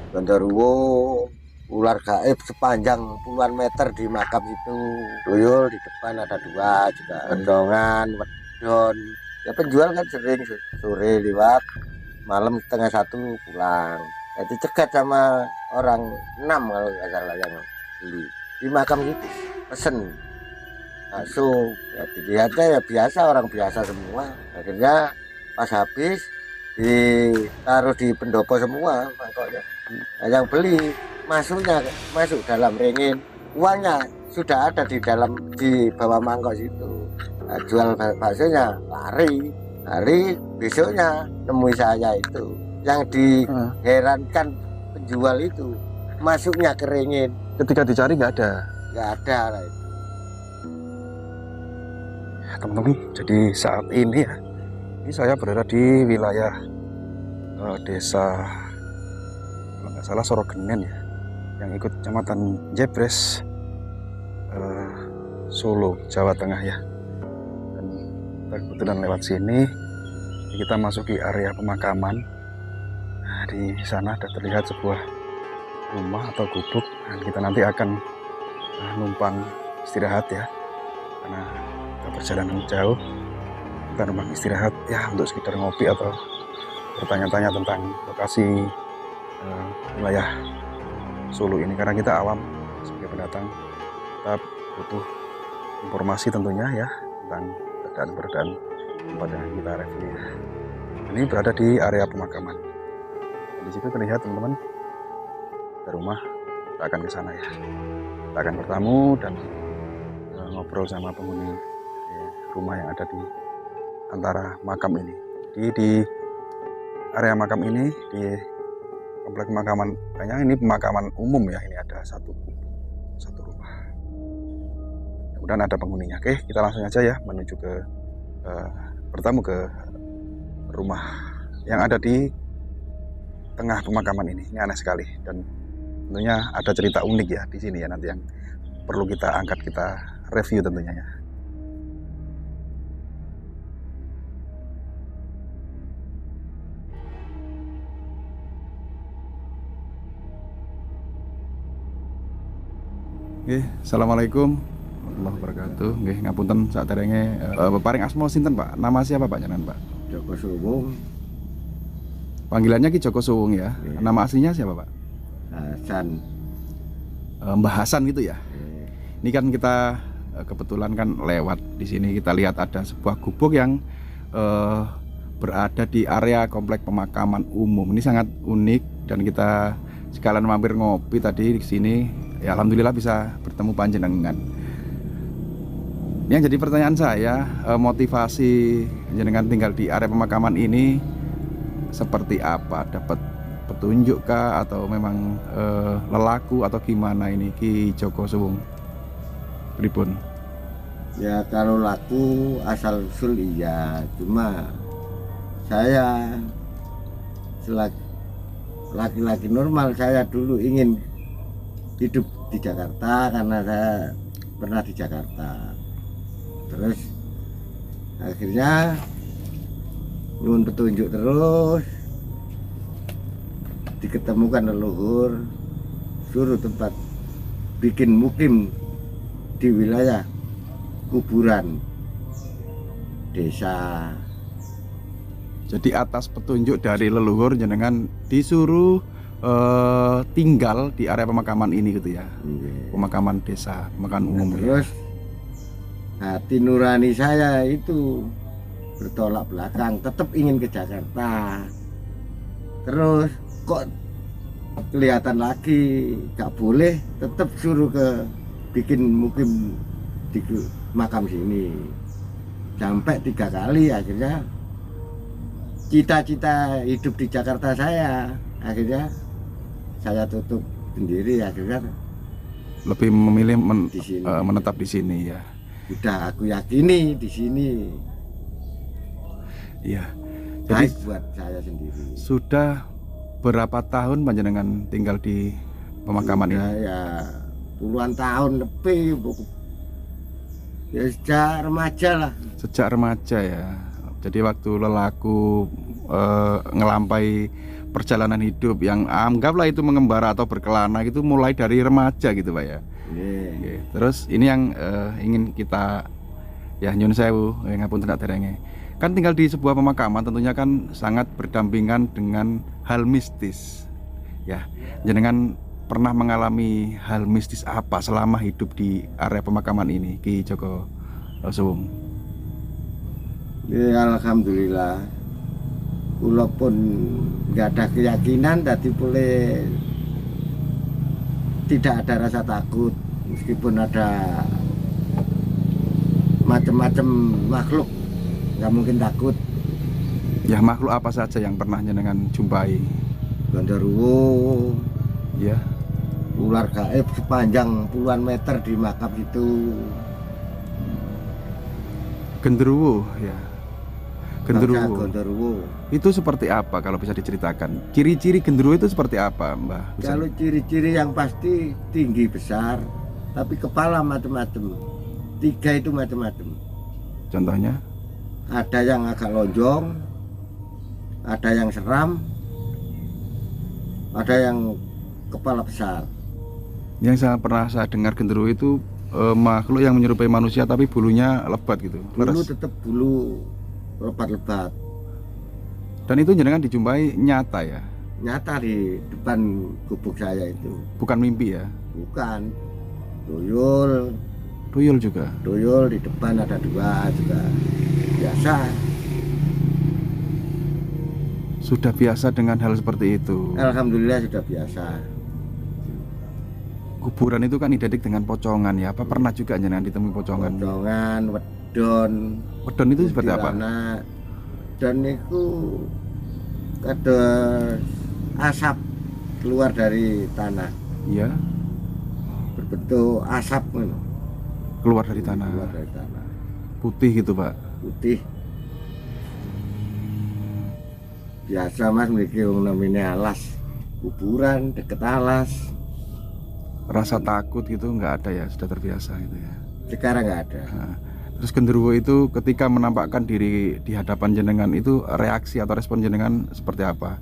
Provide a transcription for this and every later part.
Gondoruo, ular gaib sepanjang puluhan meter di makam itu. Tuyul di depan ada dua juga. Gendongan, wedon. Ya penjual kan sering sore lewat, malam setengah satu pulang. Jadi cegat sama orang 6 kalau nggak salah yang beli. Di makam itu pesen bakso. Ya dilihatnya ya biasa, orang biasa semua. Akhirnya pas habis ditaruh di pendopo semua mangkoknya. Nah, yang beli masuk dalam ringin, uangnya sudah ada di dalam di bawah mangkok situ. Nah, jual baksonya lari, besoknya nemui saya itu. Yang diherankan penjual itu masuknya ke ringin. Ketika dicari nggak ada. Nggak ada lah itu. Teman-teman, jadi saat ini ya, ini saya berada di wilayah desa, kalau nggak salah Sorogenen ya, yang ikut kecamatan Jebres, Solo, Jawa Tengah ya. Dan kita kebetulan lewat sini, kita masuki area pemakaman. Nah, di sana ada terlihat sebuah rumah atau gubuk, dan kita nanti akan numpang istirahat ya, karena kita perjalanan jauh. Kita numpang istirahat ya untuk sekedar ngopi atau bertanya-tanya tentang lokasi wilayah Solo ini, karena kita awam sebagai pendatang, kita butuh informasi tentunya ya tentang keadaan tempat yang kita review. Ini berada di area pemakaman. Dan di situ terlihat teman-teman ada rumah. Kita akan ke sana ya. Kita akan bertamu dan ngobrol sama penghuni rumah yang ada di antara makam ini. Jadi di area makam ini, di komplek pemakaman, kayaknya ini pemakaman umum ya, ini ada satu rumah. Kemudian ada penghuninya. Oke, kita langsung aja ya menuju ke bertamu ke rumah yang ada di tengah pemakaman ini. Ini aneh sekali dan tentunya ada cerita unik ya di sini ya, nanti yang perlu kita angkat, kita review tentunya ya. Oke, assalamualaikum warahmatullahi wabarakatuh. Oke, ngapunten saat terenge peparing asma sinten Pak? Nama siapa Pak jenengan Pak? Joko Suwung. Panggilannya Ki Joko Suwung ya. Nama aslinya siapa Pak? Hasan. Mbah Hasan gitu ya. Ini kan kita kebetulan kan lewat di sini, kita lihat ada sebuah gubuk yang berada di area komplek pemakaman umum. Ini sangat unik dan kita sekalian mampir ngopi tadi di sini. Ya alhamdulillah bisa bertemu panjenengan. Yang jadi pertanyaan saya, motivasi panjenengan tinggal di area pemakaman ini seperti apa? Dapat petunjuk kah atau memang lelaku atau gimana ini Ki Joko Suwung? Pripun? Ya kalau laku asal usul iya, cuma saya laki-laki normal, saya dulu ingin hidup di Jakarta karena saya pernah di Jakarta. Terus akhirnya nyuwun petunjuk terus, diketemukan leluhur suruh tempat bikin mukim di wilayah kuburan desa. Jadi atas petunjuk dari leluhur jenengan disuruh tinggal di area pemakaman ini gitu ya. Pemakaman desa, pemakaman umum. Terus hati nurani saya itu bertolak belakang, tetap ingin ke Jakarta. Terus kok kelihatan lagi gak boleh, tetap suruh ke bikin mukim di makam sini. Sampai 3 kali, akhirnya cita-cita hidup di Jakarta saya akhirnya saya tutup sendiri. Akhirnya lebih memilih di sini. Menetap di sini ya. Sudah aku yakini di sini. Iya. Jadi Jadi buat saya sendiri. sudah berapa tahun panjenengan tinggal di pemakaman ini? Ya puluhan tahun lebih. Ya sejak remaja lah. Sejak remaja ya. Jadi waktu lelaku ngelampai perjalanan hidup yang anggaplah itu mengembara atau berkelana gitu mulai dari remaja gitu Pak ya. Oke. Terus ini yang ingin kita ya nyun sewu ngapun tidak derenge. Kan tinggal di sebuah pemakaman tentunya kan sangat berdampingan dengan hal mistis. Ya, jenengan pernah mengalami hal mistis apa selama hidup di area pemakaman ini Ki Joko Suwung? Ya, alhamdulillah. Walaupun nggak ada keyakinan, tapi boleh tidak ada rasa takut meskipun ada macam-macam makhluk, nggak mungkin takut. Ya, makhluk apa saja yang pernah jenengan jumpai? Genderuwo, Ya, ular gaib sepanjang puluhan meter di makam itu. genderuwo ya. Genderuwo. Genderuwo. Itu seperti apa kalau bisa diceritakan? Ciri-ciri genderuwo itu seperti apa, Mbah? Bisa? Kalau ciri-ciri yang pasti tinggi besar, tapi kepala macam-macam. 3 itu macam-macam. Contohnya? Ada yang agak lonjong, ada yang seram, ada yang kepala besar. Yang pernah saya dengar genderuwo itu makhluk yang menyerupai manusia tapi bulunya lebat gitu. Bulu Leres. tetap bulu lebat-lebat. Dan itu jenengan dijumpai nyata ya? Nyata di depan gubuk saya itu. Bukan mimpi ya? Bukan. Tuyul, Tuyul juga. tuyul di depan ada 2 juga. Biasa. Sudah biasa dengan hal seperti itu. Alhamdulillah sudah biasa. Kuburan itu kan identik dengan pocongan ya. Apa pernah juga jenengan ditemui pocongan? Pocongan, wedon. Wedon itu seperti apa? kuntilanak. Dan itu ada asap keluar dari tanah, Iya, berbentuk asap kan. keluar dari tanah. Keluar dari tanah. Putih gitu, Pak. Putih. Biasa Mas memiliki namanya alas. Kuburan deket alas. Rasa takut gitu nggak ada ya, sudah terbiasa gitu ya. Sekarang nggak ada. Nah, terus genderuwo itu ketika menampakkan diri di hadapan jenengan itu reaksi atau respon jenengan seperti apa?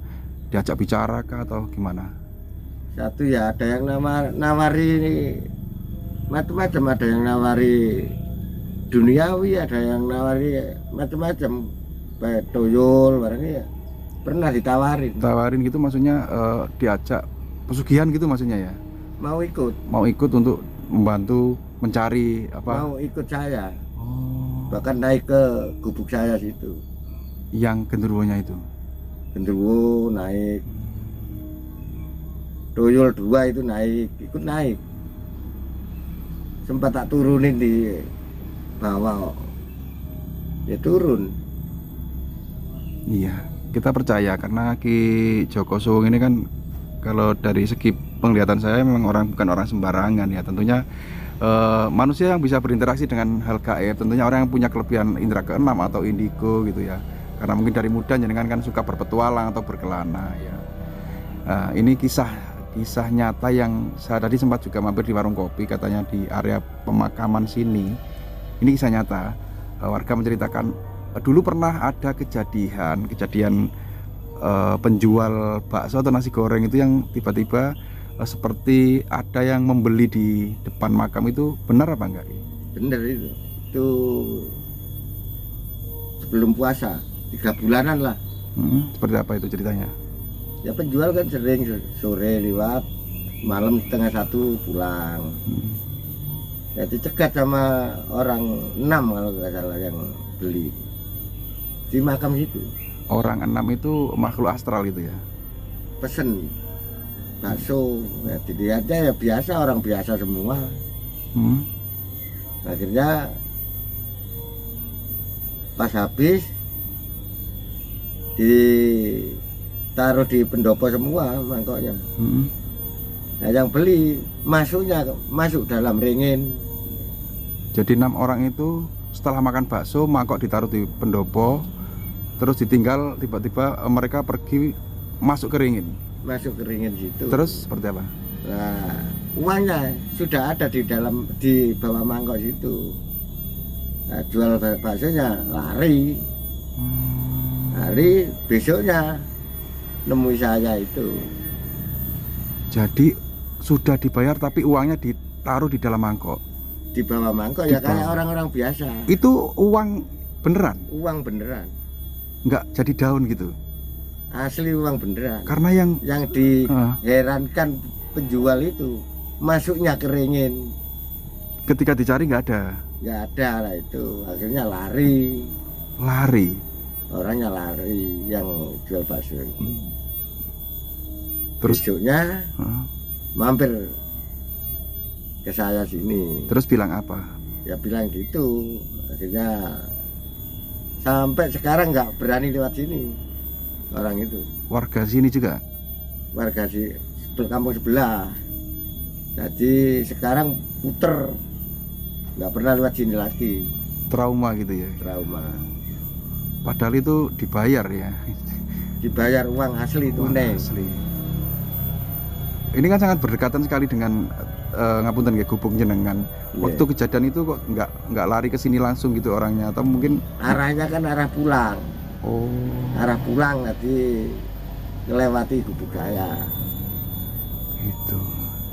Diajak bicara kah atau gimana? Satu ya ada yang nawari macam-macam, ada yang nawari duniawi, ada yang nawari macam-macam. Kayak tuyul barangnya ya. Pernah ditawarin. Tawarin gitu maksudnya diajak pesugihan gitu maksudnya ya? Mau ikut, Mau ikut untuk membantu mencari apa? mau ikut saya. Oh, Bahkan naik ke gubuk saya situ. yang genderuwonya itu. Genderuwo naik, tuyul 2 itu naik, ikut naik. Sempat tak turunin di bawah, ya turun. Iya, kita percaya karena Ki Joko Suwung ini kan kalau dari segi penglihatan saya memang bukan orang sembarangan ya. Tentunya manusia yang bisa berinteraksi dengan hal gaib, tentunya orang yang punya kelebihan indera keenam atau indigo gitu ya. Karena mungkin dari muda jenengan kan suka berpetualang atau berkelana ya. Nah, ini kisah nyata yang saya tadi sempat juga mampir di warung kopi katanya di area pemakaman sini. Ini kisah nyata. Warga menceritakan dulu pernah ada kejadian penjual bakso atau nasi goreng itu yang tiba-tiba seperti ada yang membeli di depan makam. Itu benar apa enggak? Bener itu sebelum puasa 3 bulanan lah. Seperti apa itu ceritanya? Ya penjual kan sering sore lewat, malam 12:30 pulang. Ya dicegat sama orang 6 kalau nggak salah yang beli di makam itu. Orang 6 itu makhluk astral gitu ya? Pesen bakso, ya dilihatnya ya biasa, orang biasa semua. Akhirnya pas habis ditaruh di pendopo semua mangkoknya. Nah, yang beli masuk dalam ringin. Jadi 6 orang itu setelah makan bakso mangkok ditaruh di pendopo, terus ditinggal, tiba-tiba mereka pergi masuk ke ringin. Masuk ke ringin situ. Terus seperti apa? Nah, uangnya sudah ada di bawah mangkok situ. Nah, jual baksonya lari besoknya nemui saya itu. Jadi sudah dibayar tapi uangnya ditaruh di dalam mangkok. Di bawah mangkok Di ya kayak bawah. orang-orang biasa. Itu uang beneran, Uang beneran. nggak jadi daun gitu. Asli uang beneran. Karena yang Yang diherankan penjual itu masuknya keringin. ketika dicari nggak ada, Nggak ada lah itu. Akhirnya lari. lari. Orangnya lari yang jual bakso ini. Terus Besoknya Heeh. mampir ke saya sini. terus bilang apa? Ya bilang gitu. Akhirnya sampai sekarang nggak berani lewat sini orang itu. Warga sini juga. Warga di kampung sebelah. Jadi sekarang puter, nggak pernah lewat sini lagi. Trauma gitu ya. Trauma. Padahal itu dibayar ya. Dibayar uang asli Uang tunai. asli. Ini kan sangat berdekatan sekali dengan ngapunten nggih gubuk jenengan. Iya. Waktu kejadian itu kok nggak lari ke sini langsung gitu orangnya, atau mungkin Arahnya kan arah pulang. oh Arah pulang nanti melewati gubuk saya. gitu.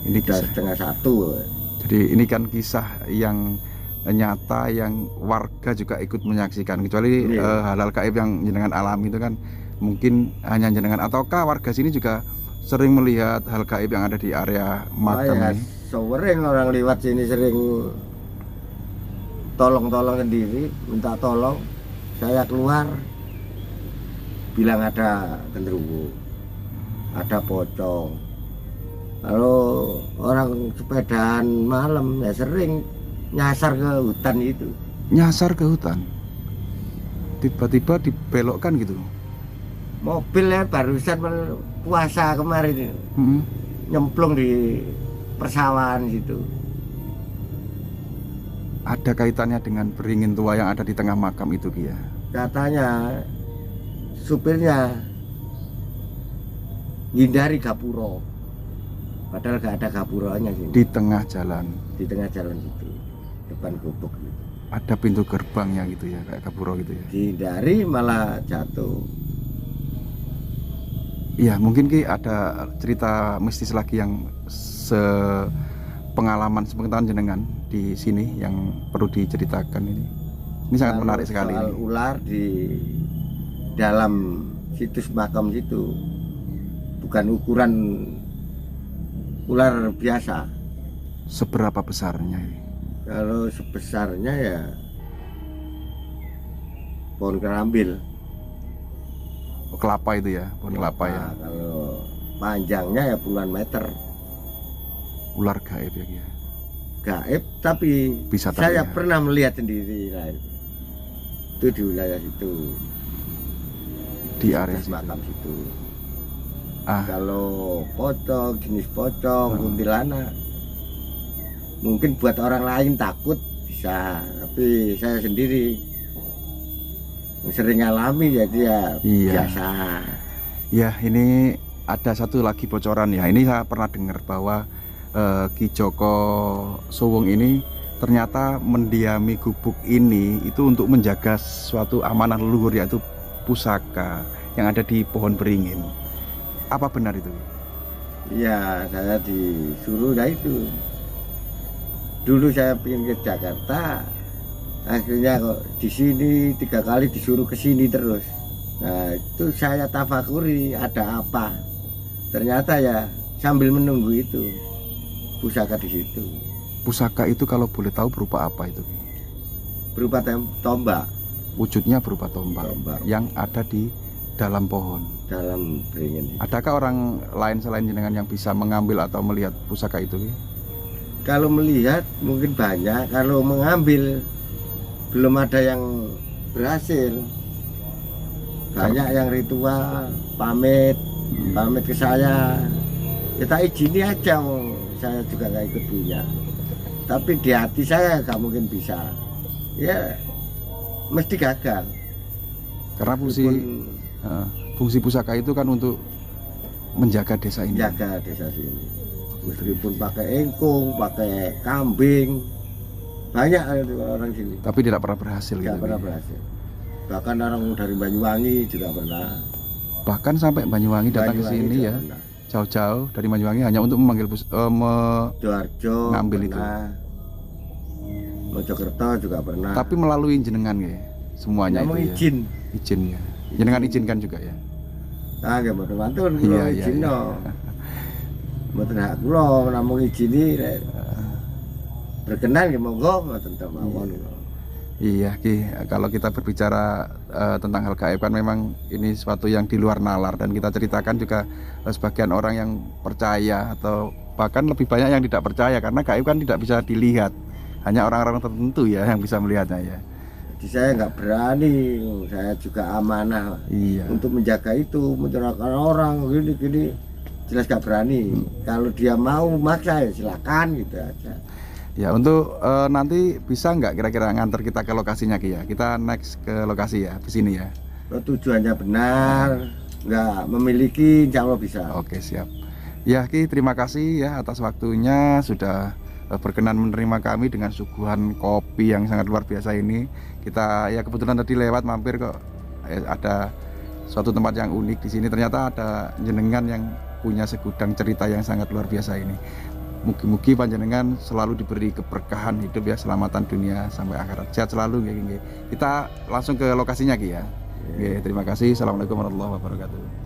Ini Sudah kisah. 1:30. Jadi ini kan kisah yang nyata yang warga juga ikut menyaksikan, kecuali Iya. hal-hal gaib yang jenengan alami itu kan mungkin hanya jenengan, ataukah warga sini juga sering melihat hal gaib yang ada di area makam Ya, ini? sering orang lewat sini sering tolong-tolong sendiri, minta tolong. Saya keluar bilang ada genderuwo, ada pocong. Kalau orang sepedaan malam ya sering nyasar ke hutan itu. Nyasar ke hutan, tiba-tiba dibelokkan gitu. Mobilnya barusan puasa kemarin Mm-mm. nyemplung di persawahan situ. Ada kaitannya dengan beringin tua yang ada di tengah makam itu, Ki ya? Katanya supirnya hindari gapuro, padahal gak ada gapuronya sini Di tengah jalan di tengah jalan itu depan gubuk gitu. ada pintu gerbangnya gitu ya, kayak gapuro gitu ya. Dihindari malah jatuh. Iya, mungkin Ki ada cerita mistis lagi yang sepengalaman, sepengetahuan jenengan di sini yang perlu diceritakan ini. Ini sangat Kalau menarik sekali. soal Ini. ular di dalam situs makam situ bukan ukuran ular biasa. Seberapa besarnya ini? Kalau sebesarnya ya pohon kerambil. Kelapa itu ya, pohon kelapa ya. Nah, kalau panjangnya ya puluhan meter. Ular gaib ya, Ki ya. Gaib tapi Bisa tahu saya ya. pernah melihat sendiri lah itu di wilayah situ, Di area situs situ. makam situ. Ah, Kalau pocong, jenis pocong, Hmm. kuntilanak mungkin buat orang lain takut bisa, tapi saya sendiri sering alami jadi ya Iya. biasa. ya ini ada satu lagi bocoran ya. Ini saya pernah dengar bahwa Ki Joko Sowong ini ternyata mendiami gubuk ini itu untuk menjaga suatu amanah leluhur, yaitu pusaka yang ada di pohon beringin. Apa benar itu? Iya, saya disuruh ya itu. Dulu saya pengen ke Jakarta, akhirnya kok di sini 3 kali disuruh ke sini terus. Nah, itu saya tafakuri ada apa. Ternyata ya sambil menunggu itu pusaka di situ. Pusaka itu kalau boleh tahu berupa apa itu? Berupa tombak Wujudnya berupa tombak Tombak. yang ada di dalam pohon. dalam beringin. Adakah orang lain selain jenengan yang bisa mengambil atau melihat pusaka itu? Ki? Kalau melihat mungkin banyak, kalau mengambil belum ada yang berhasil. Banyak yang ritual pamit ke saya, kita izini aja, saya juga nggak ikut punya. Tapi di hati saya nggak mungkin bisa, ya mesti gagal. Karena Meskipun fungsi pusaka itu kan untuk menjaga desa ini. jaga desa sini, meskipun pakai engkung, pakai kambing, banyak orang sini Tapi tidak pernah berhasil nggak gitu. pernah Ki. berhasil. Bahkan orang dari Banyuwangi juga pernah. Bahkan sampai Banyuwangi datang ke Banyuwangi sini juga ya, pernah. jauh-jauh dari Banyuwangi hanya untuk memanggil Sidoarjo ngambil itu. pernah. Mojokerto juga pernah. Tapi melalui jenengan ya, semuanya Namung itu ya. izin. Izin ya. Jenengan izinkan juga ya. Nah, nggih mboten wonten Iya, kula iya, izino. Mboten hak kula namung izini rek. Berkenan nggih monggo mboten mawon. Iya Ki, kalau kita berbicara tentang hal gaib kan memang ini sesuatu yang di luar nalar, dan kita ceritakan juga sebagian orang yang percaya atau bahkan lebih banyak yang tidak percaya, karena gaib kan tidak bisa dilihat, hanya orang-orang tertentu ya yang bisa melihatnya ya. Jadi saya nggak berani, saya juga amanah Iya. untuk menjaga itu, mencerahkan orang gini jelas nggak berani. Kalau dia mau maksa ya silakan gitu aja. Ya untuk nanti bisa nggak kira-kira nganter kita ke lokasinya Ki ya? Kita next ke lokasi ya, ke sini ya. Kalau tujuannya benar, nggak memiliki, insya Allah bisa. Oke siap. Ya Ki, terima kasih ya atas waktunya, sudah berkenan menerima kami dengan suguhan kopi yang sangat luar biasa ini. Kita ya kebetulan tadi lewat mampir kok, ada suatu tempat yang unik di sini. Ternyata ada jenengan yang punya segudang cerita yang sangat luar biasa ini. Mugi-mugi panjenengan selalu diberi keberkahan hidup ya, selamatan dunia sampai akhirat. Sehat selalu nggih. Kita langsung ke lokasinya Ki ya. Nggih, terima kasih. Assalamualaikum warahmatullahi wabarakatuh.